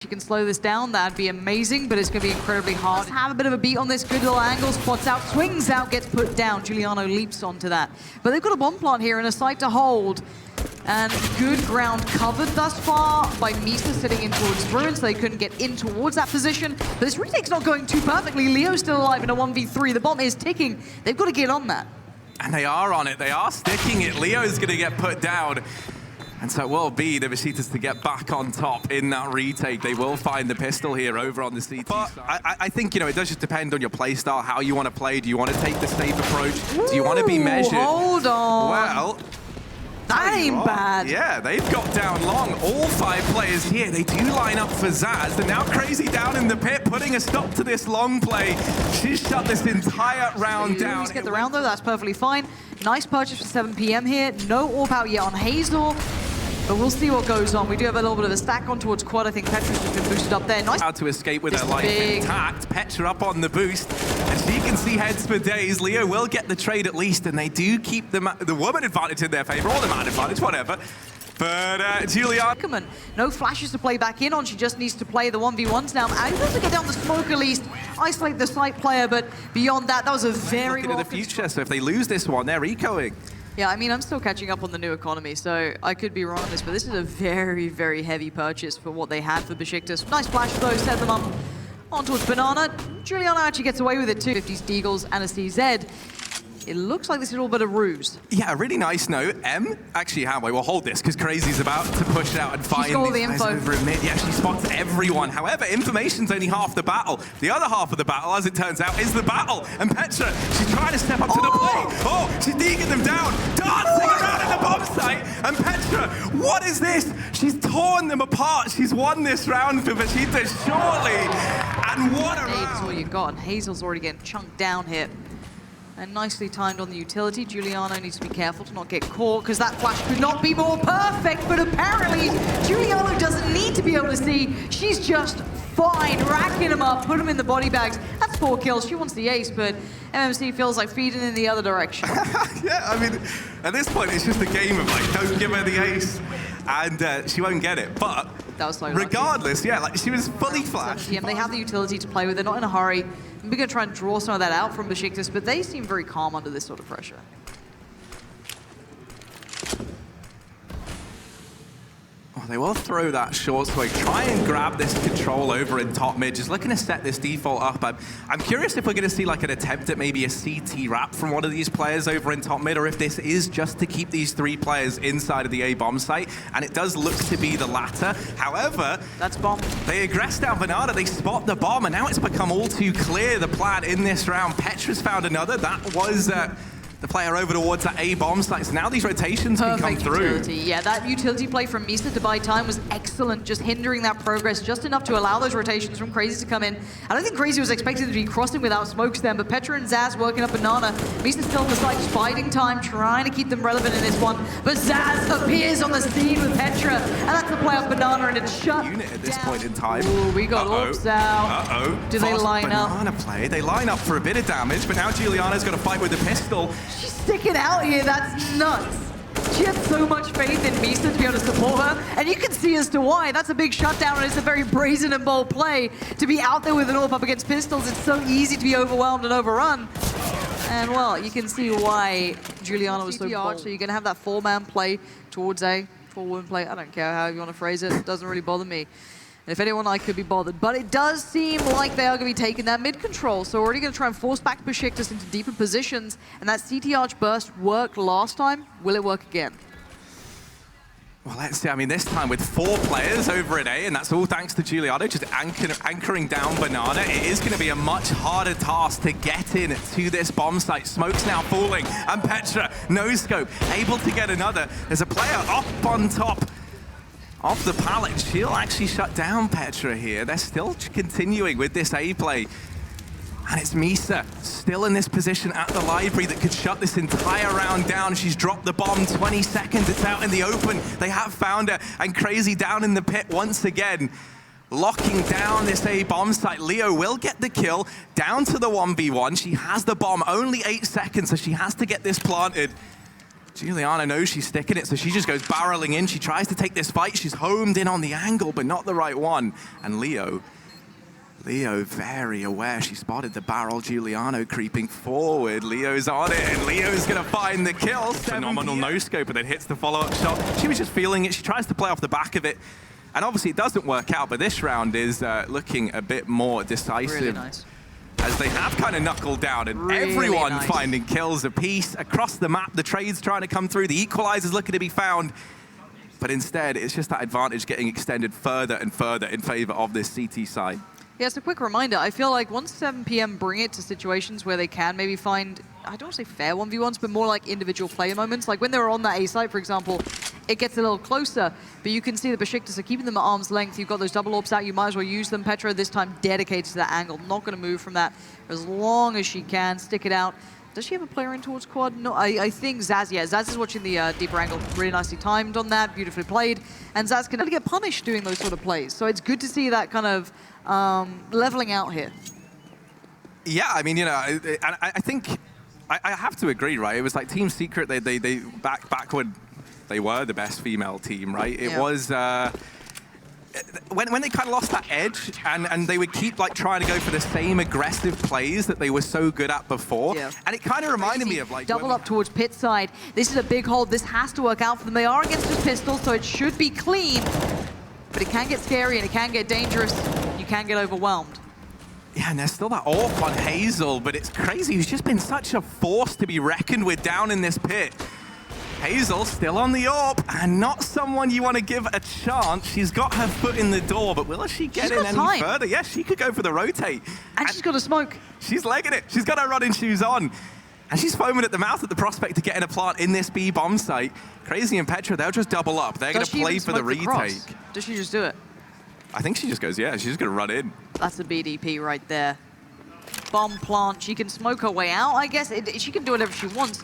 She can slow this down, that'd be amazing, but it's going to be incredibly hard. Let's have a bit of a beat on this. Good little angle, spots out, swings out, gets put down. Giuliano leaps onto that. But they've got a bomb plant here and a site to hold. And good ground covered thus far by Misa sitting in towards Ruin, so they couldn't get in towards that position. But this retake's not going too perfectly. Leo's still alive in a 1v3. The bomb is ticking. They've got to get on that. And they are on it. They are sticking it. Leo's going to get put down. And so it will be the Besiktas to get back on top in that retake. They will find the pistol here over on the CT but side. I think, you know, it does just depend on your play style, how you want to play. Do you want to take the safe approach? Do you want to be measured? Hold on. Well, that ain't bad. Yeah, they've got down long. All 5 players here, they do line up for Zaz. And now Crazy down in the pit, putting a stop to this long play. She's shut this entire round down. Get the round though, that's perfectly fine. Nice purchase for 7 PM here. No AWP out yet on Hazel. But we'll see what goes on. We do have a little bit of a stack on towards quad. I think Petra's just been boosted up there. Nice. How to escape with her life intact. Petra up on the boost. And she can see heads for days. Leo will get the trade at least. And they do keep the woman advantage in their favor. Or the man advantage, whatever. But Giuliano. No flashes to play back in on. She just needs to play the 1v1s now. Able to get down the smoke at least. Isolate the site player. But beyond that, that was a very well. Looking to the future. So if they lose this one, they're ecoing. Yeah, I mean, I'm still catching up on the new economy, so I could be wrong on this, but this is a very, very heavy purchase for what they had for Beşiktaş. Nice flash though, set them up on towards Banana. Giuliano actually gets away with it too. 50s Deagles and a CZ. It looks like this is all but a ruse. Yeah, a really nice note. Actually, Hanway will hold this because Crazy's about to push out and find all the info over in mid. Yeah, she spots everyone. However, information's only half the battle. The other half of the battle, as it turns out, is the battle. And Petra, she's trying to step up to the plate. Oh, she's digging them down, dancing around in the bomb site. And Petra, what is this? She's torn them apart. She's won this round for Beşiktaş, surely. And what a round. That's all you got. And Hazel's already getting chunked down here. And nicely timed on the utility. Giuliano needs to be careful to not get caught because that flash could not be more perfect, but apparently Giuliano doesn't need to be able to see. She's just fine, racking him up, put him in the body bags. That's 4 kills. She wants the ace, but MMC feels like feeding in the other direction. Yeah, I mean, at this point, it's just a game of like, don't give her the ace, and she won't get it. But that was so regardless, yeah, like she was fully flashed. They have the utility to play with. They're not in a hurry. We're going to try and draw some of that out from Beşiktaş, but they seem very calm under this sort of pressure. Well, they will throw that short swing, try and grab this control over in top mid, just looking to set this default up. I'm curious if we're going to see like an attempt at maybe a CT wrap from one of these players over in top mid, or if this is just to keep these 3 players inside of the A bomb site, and it does look to be the latter. However, that's bomb. They aggress down Banana, they spot the bomb, and now it's become all too clear the plan in this round. Petra's found another. That was the player over towards that A bomb site. So now these rotations can come through. Utility. Yeah, that utility play from Misa to buy time was excellent, just hindering that progress just enough to allow those rotations from Crazy to come in. I don't think Crazy was expected to be crossing without smokes then, but Petra and Zaz working up Banana. Misa's still on the side, just biding time, trying to keep them relevant in this one. But Zaz appears on the scene with Petra, and that's the play off Banana, and it's shut unit at this point in time. Ooh, we got AWPs out. Do they line up? Banana play. They line up for a bit of damage, but now Giuliano's got to fight with the pistol. She's sticking out here, that's nuts. She had so much faith in Misa to be able to support her, and you can see as to why. That's a big shutdown, and it's a very brazen and bold play. To be out there with an AWP up against pistols, it's so easy to be overwhelmed and overrun. And well, you can see why Giuliano was so bold. So you're gonna have that 4-man play towards A, 4-woman play. I don't care how you want to phrase it, it doesn't really bother me. And if anyone, I could be bothered. But it does seem like they are going to be taking that mid control. So we're already going to try and force back Beşiktaş into deeper positions. And that CT arch burst worked last time. Will it work again? Well, let's see. I mean, this time with 4 players over at A, and that's all thanks to Giuliano, just anchoring down Banana. It is going to be a much harder task to get in to this bomb site. Smoke's now falling, and Petra, no scope, able to get another. There's a player up on top off the pallet. She'll actually shut down Petra here. They're still continuing with this A play. And it's Misa still in this position at the library that could shut this entire round down. She's dropped the bomb, 20 seconds, it's out in the open. They have found her, and Crazy down in the pit once again. Locking down this A bomb site. Leo will get the kill, down to the 1v1. She has the bomb, only 8 seconds, so she has to get this planted. Juliana knows she's sticking it, so she just goes barreling in. She tries to take this fight. She's homed in on the angle, but not the right one. And Leo very aware. She spotted the barrel. Giuliano creeping forward. Leo's on it, and Leo's going to find the kill. Phenomenal no-scope, but then hits the follow-up shot. She was just feeling it. She tries to play off the back of it. And obviously it doesn't work out, but this round is looking a bit more decisive. Really nice. As they have kind of knuckled down, and Really everyone nice. finding kills apiece across the map. The trade's trying to come through. The equalizer's looking to be found. But instead, it's just that advantage getting extended further and further in favor of this CT side. Yeah, it's a quick reminder. I feel like once 7 p.m. bring it to situations where they can maybe find, I don't want to say fair 1v1s, but more like individual player moments. Like when they were on that A site, for example, it gets a little closer, but you can see the Beşiktaş are keeping them at arm's length. You've got those double orbs out, you might as well use them. Petra this time dedicated to that angle, not going to move from that as long as she can. Stick it out. Does she have a player in towards quad? No, I think Zaz, yeah. Zaz is watching the deeper angle. Really nicely timed on that, beautifully played. And Zaz can really get punished doing those sort of plays. So it's good to see that kind of leveling out here. Yeah, I mean, you know, I think I have to agree, right? It was like Team Secret, they back when they were the best female team, right? It was when they kind of lost that edge and they would keep like trying to go for the same aggressive plays that they were so good at before. Yeah. And it kind of reminded me of like double up towards pit side. This is a big hold. This has to work out for them. They are against a pistol, so it should be clean. But it can get scary and it can get dangerous. You can get overwhelmed. Yeah, and there's still that AWP on Hazel, but it's crazy. He's just been such a force to be reckoned with down in this pit. Hazel still on the AWP, and not someone you want to give a chance. She's got her foot in the door, but will she get in any further? Yes, she could go for the rotate. And she's got a smoke. She's legging it. She's got her running shoes on. And she's foaming at the mouth at the prospect of getting a plant in this B bomb site. Crazy and Petra, they'll just double up. They're going to play for the retake. Does she just do it? I think she just goes, yeah, she's just going to run in. That's a BDP right there. Bomb plant. She can smoke her way out, I guess. She can do whatever she wants.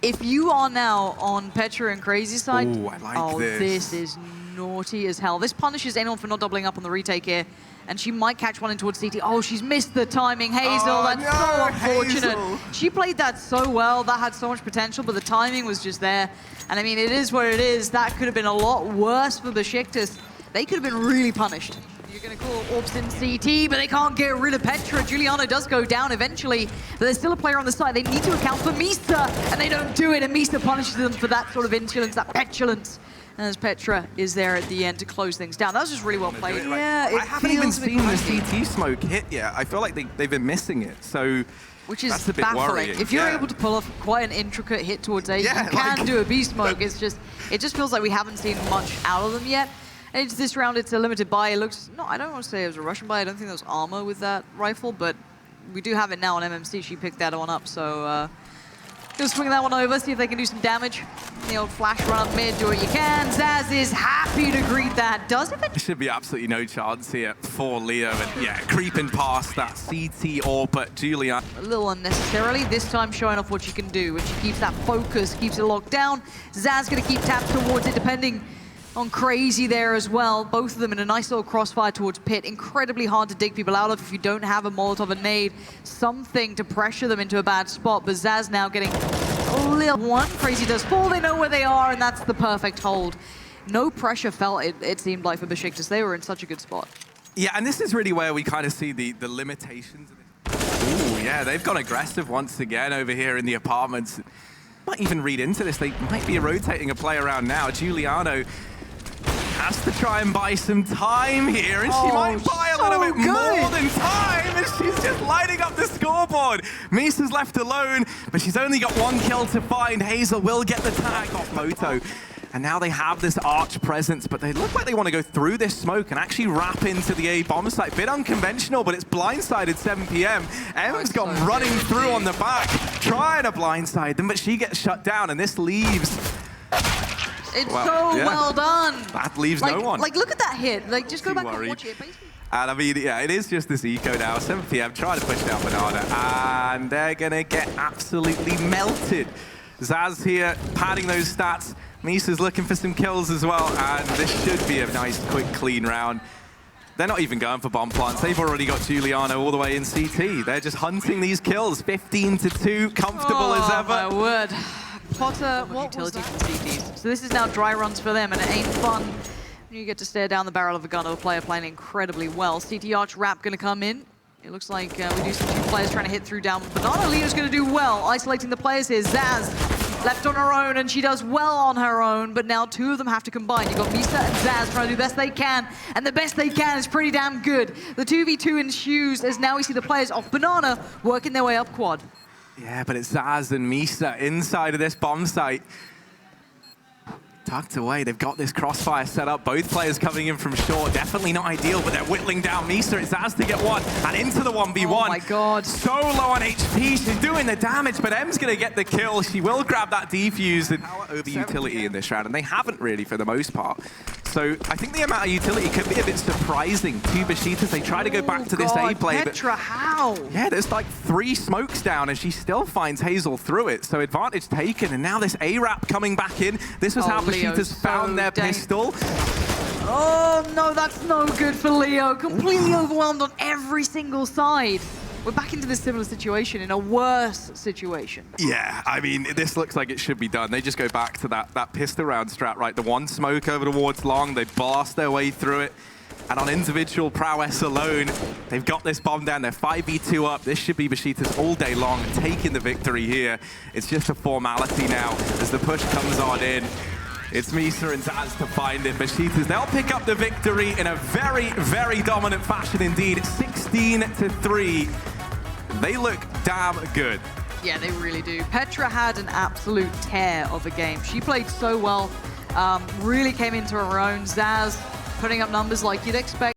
If you are now on Petra and Crazy side, ooh, I like this. This is naughty as hell. This punishes anyone for not doubling up on the retake here. And she might catch one in towards CT. Oh, she's missed the timing. Hazel, that's so unfortunate. Hazel. She played that so well. That had so much potential, but the timing was just there. And I mean, it is what it is. That could have been a lot worse for Beşiktaş. They could have been really punished. You're going to call Orbs in CT, but they can't get rid of Petra. Giuliano does go down eventually, but there's still a player on the side. They need to account for Misa, and they don't do it, and Misa punishes them for that sort of insolence, that petulance. As Petra is there at the end to close things down. That was just really well played. Yeah, I haven't even seen the CT smoke hit yet. I feel like they've been missing it, so which is that's a bit baffling. worrying. If you're able to pull off quite an intricate hit towards A, you can do a B smoke. It just feels like we haven't seen much out of them yet. And it's this round, it's a limited buy. It looks, no, I don't want to say it was a Russian buy. I don't think there was armor with that rifle, but we do have it now on MMC. She picked that one up, so gonna swing that one over, see if they can do some damage. The old flash run up mid, do what you can. Zaz is happy to greet that. Does it? There should be absolutely no chance here for Leo. And yeah, creeping past that CT or but Julia. A little unnecessarily, this time showing off what she can do. When she keeps that focus, keeps it locked down. Zaz gonna keep taps towards it, depending on Crazy there as well. Both of them in a nice little crossfire towards pit. Incredibly hard to dig people out of if you don't have a Molotov and nade. Something to pressure them into a bad spot. But Zaz now getting a little one. Crazy does fall. They know where they are, and that's the perfect hold. No pressure felt, it seemed like, for Beşiktaş. They were in such a good spot. Yeah, and this is really where we kind of see the limitations of it. Ooh, yeah, they've gone aggressive once again over here in the apartments. Might even read into this. They might be rotating a play around now. Giuliano has to try and buy some time here, and she might buy a little bit more than time, and she's just lighting up the scoreboard. Misa's left alone, but she's only got one kill to find. Hazel will get the tag off Moto. And now they have this arch presence, but they look like they want to go through this smoke and actually wrap into the A bomb site. Bit unconventional, but it's blindsided 7 p.m. Em's gone running through on the back, trying to blindside them, but she gets shut down, and this leaves... It's well done. That leaves no one. Like, look at that hit. Like, just go back and watch it. And I mean, yeah, it is just this eco now. 7 p.m. trying to push down Banana, and they're going to get absolutely melted. Zaz here, padding those stats. Misa's looking for some kills as well, and this should be a nice, quick, clean round. They're not even going for bomb plants. They've already got Giuliano all the way in CT. They're just hunting these kills. 15-2, comfortable as ever. Oh, my word. Potter, what utility from CTs. So this is now dry runs for them, and it ain't fun when you get to stare down the barrel of a gun of a player playing incredibly well. CT Arch Wrap going to come in. It looks like we do see two players trying to hit through down. Banana Leo's going to do well, isolating the players here. Zaz left on her own, and she does well on her own, but now two of them have to combine. You've got Misa and Zaz trying to do the best they can, and the best they can is pretty damn good. The 2v2 ensues as now we see the players off Banana working their way up quad. Yeah, but it's Zaz and Misa inside of this bomb site. Tucked away, they've got this crossfire set up. Both players coming in from short. Definitely not ideal, but they're whittling down Misa. It's Zaz to get one, and into the 1v1. Oh my god. So low on HP, she's doing the damage, but M's gonna get the kill. She will grab that defuse and power over utility in this round, and they haven't really for the most part. So I think the amount of utility could be a bit surprising to Beşiktaş. They try to go back to this A play, Petra, but how? yeah, there's like 3 smokes down, and she still finds Hazel through it. So advantage taken, and now this A-Rap coming back in. This was how Beşiktaş found their pistol. Oh no, that's no good for Leo. Completely overwhelmed on every single side. We're back into this similar situation, in a worse situation. Yeah, I mean, this looks like it should be done. They just go back to that pistol round strat, right? The one smoke over towards long, they blast their way through it. And on individual prowess alone, they've got this bomb down. They're 5v2 up. This should be Beşiktaş all day long, taking the victory here. It's just a formality now as the push comes on in. It's Misa and Zaz to find it. Beşiktaş, they'll pick up the victory in a very, very dominant fashion indeed. 16-3. They look damn good. Yeah, they really do. Petra had an absolute tear of a game. She played so well, really came into her own. Zaz putting up numbers like you'd expect.